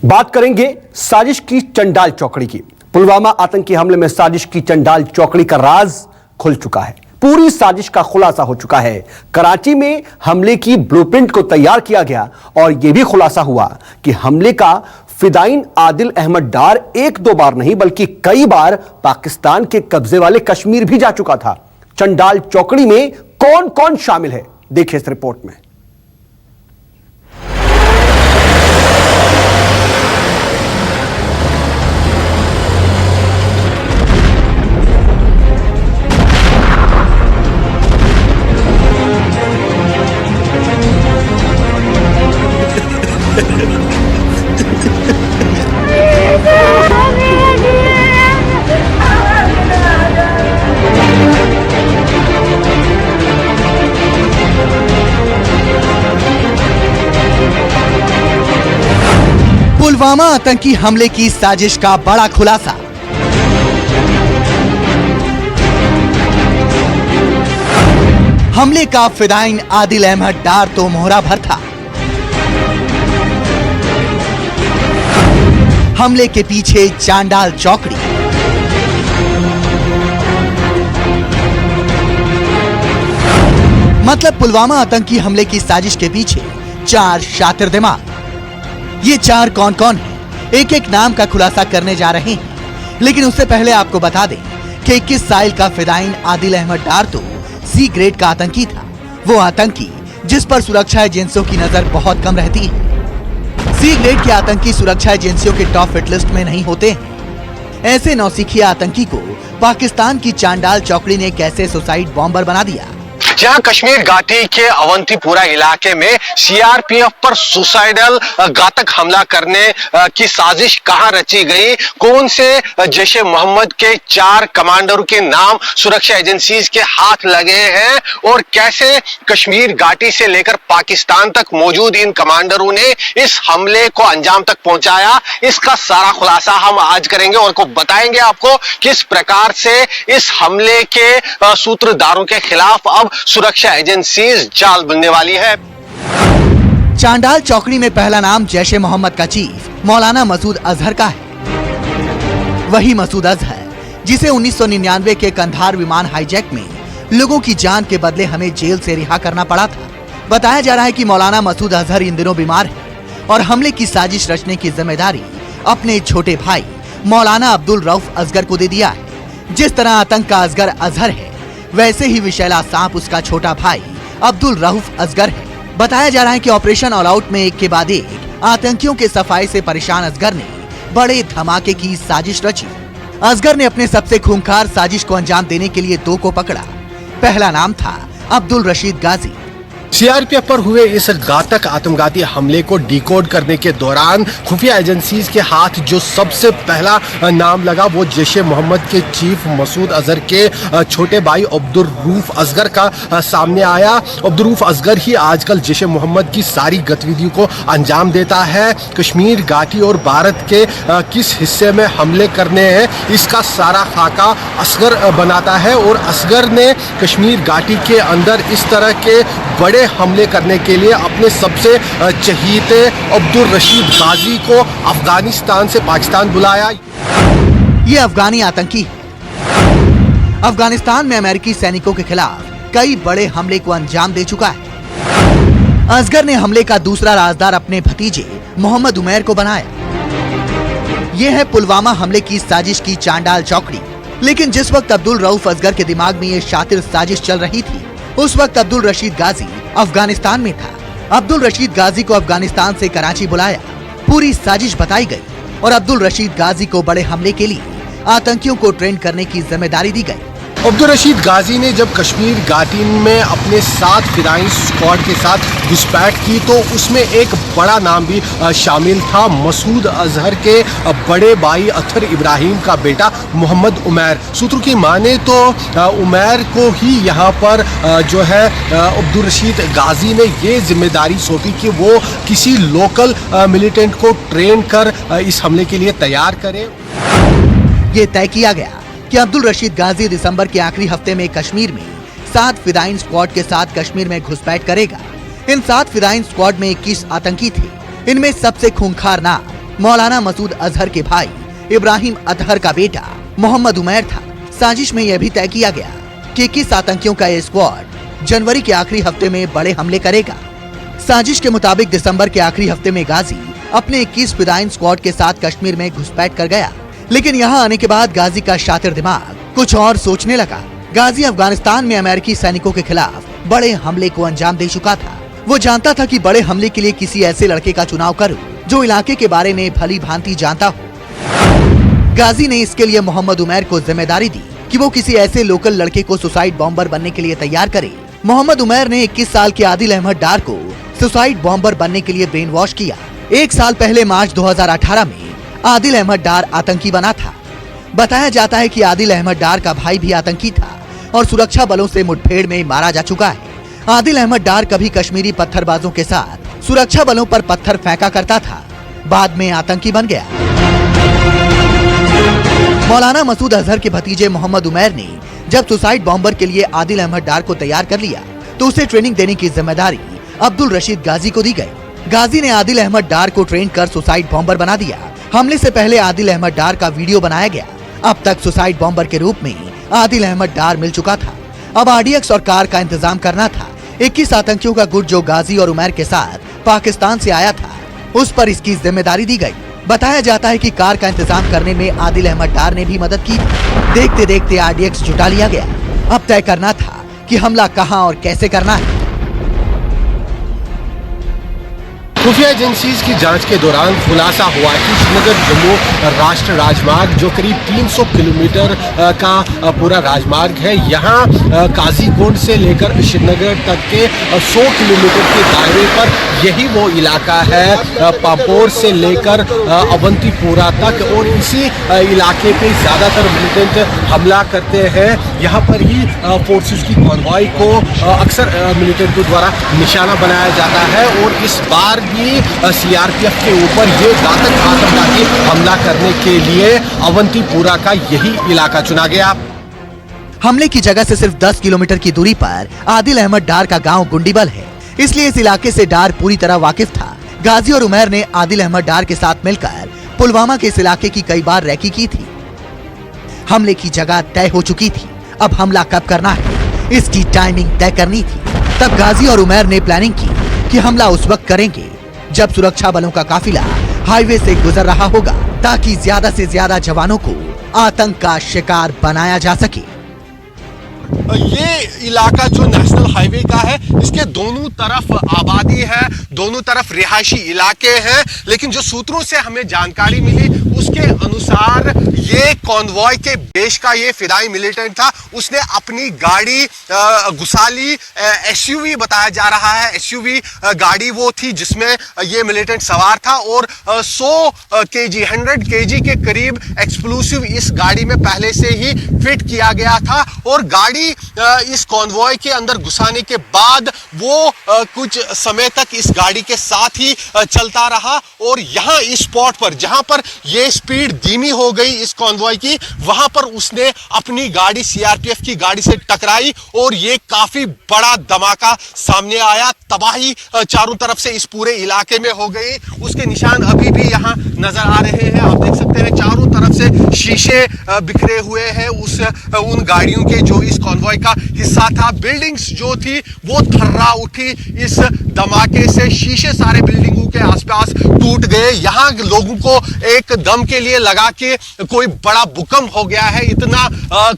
बात करेंगे साजिश की चंडाल चौकड़ी की। पुलवामा आतंकी हमले में साजिश की चंडाल चौकड़ी का राज खुल चुका है। पूरी साजिश का खुलासा हो चुका है। कराची में हमले की ब्लूप्रिंट को तैयार किया गया और यह भी खुलासा हुआ कि हमले का फिदाइन आदिल अहमद डार एक दो बार नहीं बल्कि कई बार पाकिस्तान के कब्जे वाले कश्मीर भी जा चुका था। चंडाल चौकड़ी में कौन कौन शामिल है, देखिए इस रिपोर्ट में। पुलवामा आतंकी हमले की साजिश का बड़ा खुलासा। हमले का फिदाइन आदिल अहमद डार तो मोहरा भर था। हमले के पीछे चांडाल चौकड़ी। मतलब पुलवामा आतंकी हमले की साजिश के पीछे चार शातिर दिमाग। ये चार कौन कौन हैं? एक एक नाम का खुलासा करने जा रहे हैं, लेकिन उससे पहले आपको बता दें कि 21 साल का फिदाइन आदिल अहमद डार तो सी ग्रेड का आतंकी था। वो आतंकी जिस पर सुरक्षा एजेंसियों की नजर बहुत कम रहती है। सी ग्रेड के आतंकी सुरक्षा एजेंसियों के टॉप हिट लिस्ट में नहीं होते हैं। ऐसे नौसिखिया आतंकी को पाकिस्तान की चांडाल चौकड़ी ने कैसे सुसाइड बॉम्बर बना दिया। जहां कश्मीर घाटी के अवंतीपुरा इलाके में सीआरपीएफ पर सुसाइडल घातक हमला करने की साजिश कहां रची गई, कौन से जैश ए मोहम्मद के 4 कमांडरों के नाम सुरक्षा एजेंसीज के हाथ लगे हैं और कैसे कश्मीर घाटी से लेकर पाकिस्तान तक मौजूद इन कमांडरों ने इस हमले को अंजाम तक पहुंचाया, इसका सारा खुलासा हम आज करेंगे और को बताएंगे आपको किस प्रकार से इस हमले के सूत्रधारों के खिलाफ अब सुरक्षा एजेंसीज जाल बनने वाली है। चांडाल चौकड़ी में पहला नाम जैश ए मोहम्मद का चीफ मौलाना मसूद अजहर का है। वही मसूद अजहर जिसे 1999 के कंधार विमान हाईजैक में लोगों की जान के बदले हमें जेल से रिहा करना पड़ा था। बताया जा रहा है कि मौलाना मसूद अजहर इन दिनों बीमार है और हमले की साजिश रचने की जिम्मेदारी अपने छोटे भाई मौलाना अब्दुल रऊफ असगर को दे दिया है। जिस तरह आतंक का असगर अजहर है, वैसे ही विशैला सांप उसका छोटा भाई अब्दुल रऊफ असगर है। बताया जा रहा है कि ऑपरेशन ऑल आउट में एक के बाद एक आतंकियों के सफाई से परेशान असगर ने बड़े धमाके की साजिश रची। असगर ने अपने सबसे खूंखार साजिश को अंजाम देने के लिए 2 को पकड़ा। पहला नाम था अब्दुल रशीद गाजी। सीआरपीएफ पर हुए इस घातक आत्मघाती हमले को डिकोड करने के दौरान खुफिया एजेंसीज के हाथ जो सबसे पहला नाम लगा वो जैश ए मोहम्मद के चीफ मसूद अजहर के छोटे भाई अब्दुल रऊफ असगर का सामने आया। अब्दुल रऊफ असगर ही आजकल जैश ए मोहम्मद की सारी गतिविधियों को अंजाम देता है। कश्मीर घाटी और भारत के किस हिस्से में हमले करने हैं, इसका सारा खाका असगर बनाता है और असगर ने कश्मीर घाटी के अंदर इस तरह के बड़े हमले करने के लिए अपने सबसे चहीते अब्दुल रशीद गाजी को अफगानिस्तान से पाकिस्तान बुलाया। ये अफगानी आतंकी अफगानिस्तान में अमेरिकी सैनिकों के खिलाफ कई बड़े हमले को अंजाम दे चुका है। असगर ने हमले का दूसरा राजदार अपने भतीजे मोहम्मद उमैर को बनाया। यह है पुलवामा हमले की साजिश की चांडाल चौकड़ी। लेकिन जिस वक्त अब्दुल रऊफ असगर के दिमाग में ये शातिर साजिश चल रही थी, उस वक्त अब्दुल रशीद गाजी अफगानिस्तान में था। अब्दुल रशीद गाजी को अफगानिस्तान से कराची बुलाया, पूरी साजिश बताई गई और अब्दुल रशीद गाजी को बड़े हमले के लिए आतंकियों को ट्रेन करने की जिम्मेदारी दी गई। अब्दुल रशीद गाजी ने जब कश्मीर घाटी में अपने 7 फिदाइन स्क्वाड के साथ घुसपैठ की तो उसमें एक बड़ा नाम भी शामिल था, मसूद अजहर के बड़े भाई अतर इब्राहिम का बेटा मोहम्मद उमैर। सूत्रों की माने तो उमैर को ही यहाँ पर जो है अब्दुल रशीद गाजी ने ये जिम्मेदारी सौंपी कि वो किसी लोकल मिलिटेंट को ट्रेन कर इस हमले के लिए तैयार करें। ये तय किया गया कि अब्दुल रशीद गाजी दिसंबर के आखिरी हफ्ते में कश्मीर में 7 फिदाइन स्क्वाड के साथ कश्मीर में घुसपैठ करेगा। इन 7 फिदाइन स्क्वाड में 21 आतंकी थे। इनमें सबसे खूंखार नाम मौलाना मसूद अजहर के भाई इब्राहिम अतहर का बेटा मोहम्मद उमैर था। साजिश में यह भी तय किया गया कि 21 आतंकियों का यह स्क्वाड जनवरी के आखिरी हफ्ते में बड़े हमले करेगा। साजिश के मुताबिक दिसंबर के आखिरी हफ्ते में गाजी अपने 21 फिदाइन स्क्वाड के साथ कश्मीर में घुसपैठ कर गया, लेकिन यहाँ आने के बाद गाजी का शातिर दिमाग कुछ और सोचने लगा। गाजी अफगानिस्तान में अमेरिकी सैनिकों के खिलाफ बड़े हमले को अंजाम दे चुका था। वो जानता था कि बड़े हमले के लिए किसी ऐसे लड़के का चुनाव करूं जो इलाके के बारे में भली भांति जानता हो। गाजी ने इसके लिए मोहम्मद उमैर को जिम्मेदारी दी कि वो किसी ऐसे लोकल लड़के को सुसाइड बॉम्बर बनने के लिए तैयार करे। मोहम्मद उमैर ने 21 साल के आदिल अहमद डार को सुसाइड बॉम्बर बनने के लिए ब्रेन वॉश किया। 1 साल पहले मार्च 2018 में आदिल अहमद डार आतंकी बना था। बताया जाता है कि आदिल अहमद डार का भाई भी आतंकी था और सुरक्षा बलों से मुठभेड़ में मारा जा चुका है। आदिल अहमद डार कभी कश्मीरी पत्थरबाजों के साथ सुरक्षा बलों पर पत्थर फेंका करता था, बाद में आतंकी बन गया। मौलाना मसूद अजहर के भतीजे मोहम्मद उमैर ने जब सुसाइड बॉम्बर के लिए आदिल अहमद डार को तैयार कर लिया तो उसे ट्रेनिंग देने की जिम्मेदारी अब्दुल रशीद गाजी को दी गई। गाजी ने आदिल अहमद डार को ट्रेन कर सुसाइड बॉम्बर बना दिया। हमले से पहले आदिल अहमद डार का वीडियो बनाया गया। अब तक सुसाइड बॉम्बर के रूप में आदिल अहमद डार मिल चुका था। अब आरडीएक्स और कार का इंतजाम करना था। 21 आतंकियों का गुट जो गाजी और उमैर के साथ पाकिस्तान से आया था, उस पर इसकी जिम्मेदारी दी गई। बताया जाता है कि कार का इंतजाम करने में आदिल अहमद डार ने भी मदद की। देखते देखते आरडीएक्स जुटा लिया गया। अब तय करना था कि हमला कहां और कैसे करना है। खुफिया एजेंसीज की जांच के दौरान खुलासा हुआ कि श्रीनगर जम्मू राष्ट्रीय राजमार्ग जो करीब 300 किलोमीटर का पूरा राजमार्ग है, यहाँ काजीकोंड से लेकर श्रीनगर तक के 100 किलोमीटर के दायरे पर यही वो इलाका है, पापोर से लेकर अवंतीपुरा तक। और इसी इलाके पे ज़्यादातर मिलिटेंट हमला करते हैं। यहाँ पर ही फोर्सेस की कॉन्वॉय को अक्सर मिलिटेंटों द्वारा निशाना बनाया जाता है। और इस बार सीआरपीएफ के ऊपर ये घातक आतंकवादी हमला करने के लिए अवंतीपुरा का यही इलाका चुना गया। हमले की जगह से सिर्फ 10 किलोमीटर की दूरी पर आदिल अहमद डार का गांव गुंडीबल है, इसलिए इस इलाके से डार पूरी तरह वाकिफ था। गाजी और उमैर ने आदिल अहमद डार के साथ मिलकर पुलवामा के इस इलाके की कई बार रैकी की थी। हमले की जगह तय हो चुकी थी, अब हमला कब करना है इसकी टाइमिंग तय करनी थी। तब गाजी और उमैर ने प्लानिंग की कि हमला उस वक्त करेंगे जब सुरक्षा बलों का काफिला हाईवे से गुजर रहा होगा, ताकि ज्यादा से ज्यादा जवानों को आतंक का शिकार बनाया जा सके। ये इलाका जो नेशनल हाईवे का है, इसके दोनों तरफ आबादी है, दोनों तरफ रिहायशी इलाके हैं। लेकिन जो सूत्रों से हमें जानकारी मिली उसके अनुसार ये कॉन्वॉय के देश का ये फिदाई मिलिटेंट था, उसने अपनी गाड़ी घुसा ली। एसयूवी बताया जा रहा है, एसयूवी गाड़ी वो थी जिसमें ये मिलिटेंट सवार था। और 100 केजी के करीब एक्सप्लोसिव इस गाड़ी में पहले से ही फिट किया गया था। और गाड़ी इस कॉन्वॉय के अंदर घुसाने के बाद वो कुछ समय तक इस गाड़ी के साथ ही चलता रहा। और यहाँ इस स्पॉट पर जहां पर ये स्पीड धीमी हो गई इस कॉन्वॉय की, वहां पर उसने अपनी गाड़ी सीआरपीएफ की गाड़ी से टकराई और ये काफी बड़ा धमाका सामने आया। तबाही चारों तरफ से इस पूरे इलाके में हो गई। उसके निशान अभी भी यहाँ नजर आ रहे हैं, आप देख सकते हैं चारों तरफ से शीशे बिखरे हुए हैं उन गाड़ियों के जो इस कॉन्वॉय का हिस्सा था। बिल्डिंग्स जो थी वो थर्रा उठी इस धमाके से, शीशे सारे बिल्डिंगों के आसपास टूट गए। यहाँ लोगों को एक दम के लिए लगा कि कोई बड़ा भूकंप हो गया है, इतना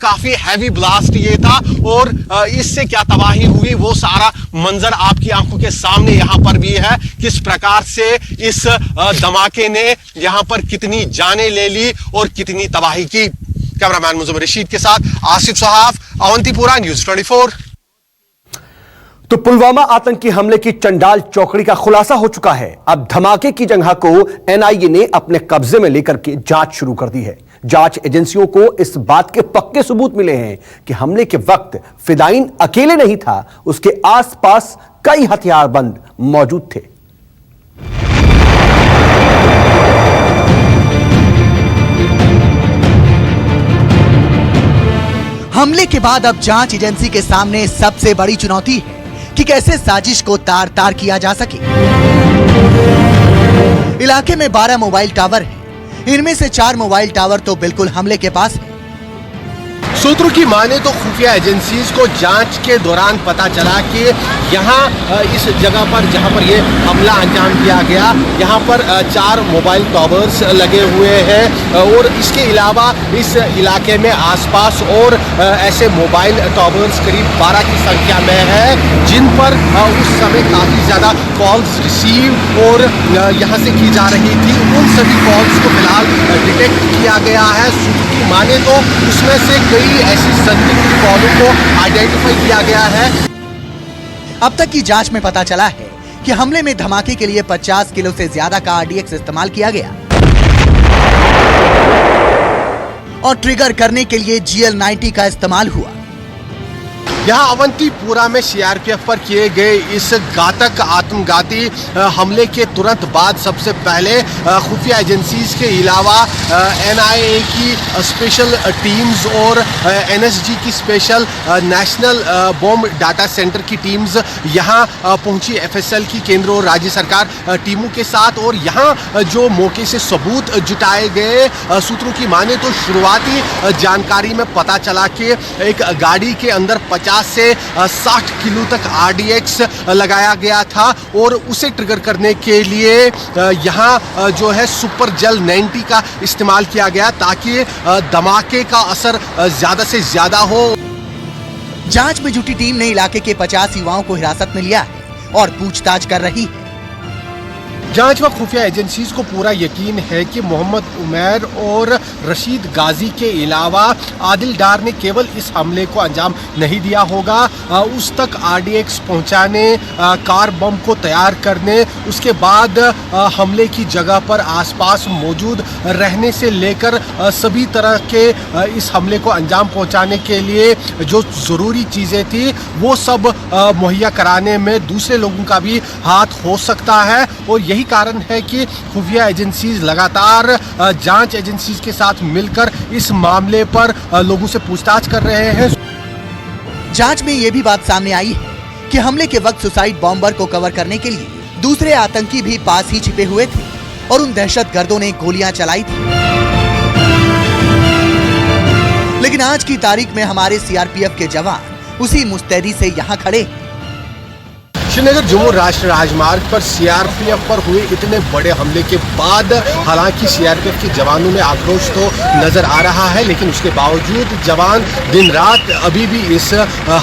काफी हैवी ब्लास्ट ये था। और इससे क्या तबाही हुई वो सारा मंजर आपकी आंखों के सामने यहाँ पर भी है, किस प्रकार से इस धमाके ने यहाँ पर कितनी जानें ले ली और कितनी तबाही की। कैमरामैन मुजम्मिल रशीद के साथ आसिफ सहाफ, अवंतीपुरा, न्यूज़ 24। तो पुलवामा आतंकी हमले की चंडाल चौकड़ी का खुलासा हो चुका है। अब धमाके की जगह को एनआईए ने अपने कब्जे में लेकर के जांच शुरू कर दी है। जांच एजेंसियों को इस बात के पक्के सबूत मिले हैं कि हमले के वक्त फिदाइन अकेले नहीं था, उसके आसपास कई हथियारबंद मौजूद थे। हमले के बाद अब जांच एजेंसी के सामने सबसे बड़ी चुनौती है कि कैसे साजिश को तार तार किया जा सके। इलाके में 12 मोबाइल टावर हैं। इनमें से 4 मोबाइल टावर तो बिल्कुल हमले के पास है। सूत्रों की माने तो खुफिया एजेंसीज को जांच के दौरान पता चला कि यहाँ इस जगह पर जहाँ पर ये हमला अंजाम दिया गया, यहाँ पर 4 मोबाइल टावर्स लगे हुए हैं और इसके अलावा इस इलाके में आसपास और ऐसे मोबाइल टावर्स करीब 12 की संख्या में है, जिन पर उस समय काफ़ी ज़्यादा कॉल्स रिसीव और यहाँ से की जा रही थी। उन सभी कॉल्स को फिलहाल डिटेक्ट किया गया है। सूत्रों की माने तो उसमें से कई ऐसी संदिग्ध कॉलों को आइडेंटिफाई किया गया है। अब तक की जांच में पता चला है कि हमले में धमाके के लिए 50 किलो से ज्यादा का RDX इस्तेमाल किया गया और ट्रिगर करने के लिए GL-90 का इस्तेमाल हुआ। यहाँ अवंतीपुरा में सीआरपीएफ पर किए गए इस घातक आत्मघाती हमले के तुरंत बाद सबसे पहले खुफिया एजेंसीज के अलावा NIA की स्पेशल टीम्स और NSG की special national bomb data centre की टीम्स यहाँ पहुंची, FSL की केंद्र और राज्य सरकार टीमों के साथ। और यहाँ जो मौके से सबूत जुटाए गए, सूत्रों की माने तो शुरुआती जानकारी में पता चला कि एक गाड़ी के अंदर 50 से 60 किलो तक RDX लगाया गया था और उसे ट्रिगर करने के लिए यहाँ जो है सुपर जेल 90 का इस्तेमाल किया गया ताकि धमाके का असर ज्यादा से ज्यादा हो। जांच में जुटी टीम ने इलाके के 50 युवाओं को हिरासत में लिया है और पूछताछ कर रही है। जांच व खुफिया एजेंसीज को पूरा यकीन है कि मोहम्मद उमैर और रशीद गाजी के अलावा आदिल डार ने केवल इस हमले को अंजाम नहीं दिया होगा, उस तक RDX पहुंचाने, कार बम को तैयार करने, उसके बाद हमले की जगह पर आसपास मौजूद रहने से लेकर सभी तरह के इस हमले को अंजाम पहुंचाने के लिए जो ज़रूरी चीज़ें थी वो सब मुहैया कराने में दूसरे लोगों का भी हाथ हो सकता है। और यही कारण है कि खुफिया एजेंसीज लगातार जांच एजेंसीज के साथ मिलकर इस मामले पर लोगों से पूछताछ कर रहे हैं। जांच में यह भी बात सामने आई है कि हमले के वक्त सुसाइड बॉम्बर को कवर करने के लिए दूसरे आतंकी भी पास ही छिपे हुए थे और उन दहशतगर्दों ने गोलियां चलाई थी। लेकिन आज की तारीख में हमारे CRPF के जवान उसी मुस्तैदी से यहाँ खड़े। श्रीनगर जम्मू राष्ट्रीय राजमार्ग पर सीआरपीएफ पर हुए इतने बड़े हमले के बाद हालांकि सीआरपीएफ के जवानों में आक्रोश तो नजर आ रहा है, लेकिन उसके बावजूद जवान दिन रात अभी भी इस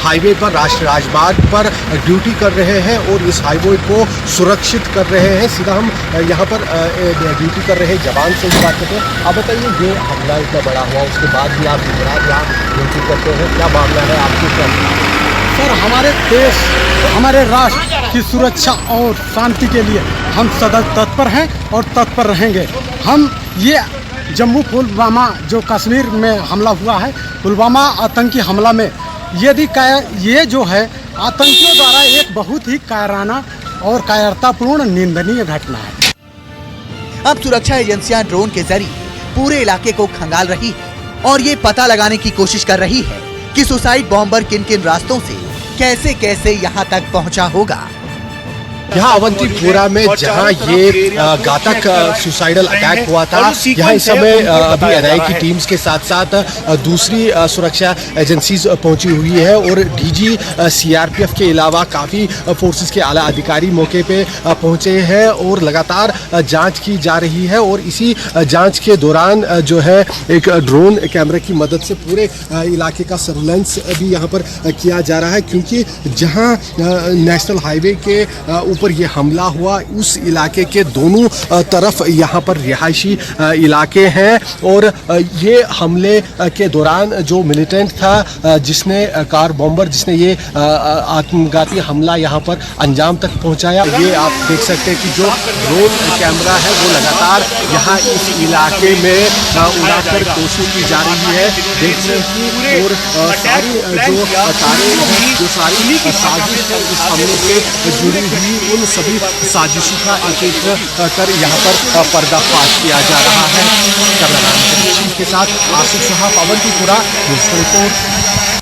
हाईवे पर, राष्ट्रीय राजमार्ग पर ड्यूटी कर रहे हैं और इस हाईवे को सुरक्षित कर रहे हैं। सीधा हम यहाँ पर ड्यूटी कर रहे जवान से ही बात करते हैं। आप बताइए, ये हमला इतना बड़ा हुआ, उसके बाद भी आप दिन रात यहाँ ड्यूटी करते हैं, क्या मामला है आपके? सर, हमारे देश, हमारे राष्ट्र की सुरक्षा और शांति के लिए हम सदा तत्पर हैं और तत्पर रहेंगे। हम ये जम्मू पुलवामा जो कश्मीर में हमला हुआ है, पुलवामा आतंकी हमला में ये जो है आतंकियों द्वारा एक बहुत ही कायराना और कायरतापूर्ण निंदनीय घटना है। अब सुरक्षा एजेंसियां ड्रोन के जरिए पूरे इलाके को खंगाल रही है और ये पता लगाने की कोशिश कर रही है कि सुसाइड बॉम्बर किन किन रास्तों से कैसे कैसे यहाँ तक पहुँचा होगा। यहाँ अवंतीपुरा में जहाँ ये घातक सुसाइडल अटैक हुआ था, यहाँ इस समय अभी NIA की टीम्स के साथ साथ दूसरी सुरक्षा एजेंसीज पहुंची हुई है और DG CRPF के अलावा काफ़ी फोर्सेस के आला अधिकारी मौके पे पहुंचे हैं और लगातार जांच की जा रही है। और इसी जांच के दौरान जो है एक ड्रोन कैमरे की मदद से पूरे इलाके का सर्वेलेंस भी यहाँ पर किया जा रहा है, क्योंकि जहाँ नेशनल हाईवे के ऊपर ये हमला हुआ उस इलाके के दोनों तरफ यहाँ पर रिहायशी इलाके हैं। और ये हमले के दौरान जो मिलिटेंट था, जिसने कार बॉम्बर, जिसने ये आत्मघाती हमला यहाँ पर अंजाम तक पहुँचाया, ये आप देख सकते हैं कि जो ड्रोन कैमरा है वो लगातार यहाँ इस इलाके में उड़ाकर कोशिश की जा रही है देखने की। और सारी जो तारें हैं, जो सारी साजिश इस हमले से जुड़ी हुई, उन सभी साजिशों का एक एक कर यहाँ पर पर्दाफाश किया जा रहा है। कैमरामैन के साथ आसिफ साहब, अवंतीपुरा न्यूज़ रिपोर्ट।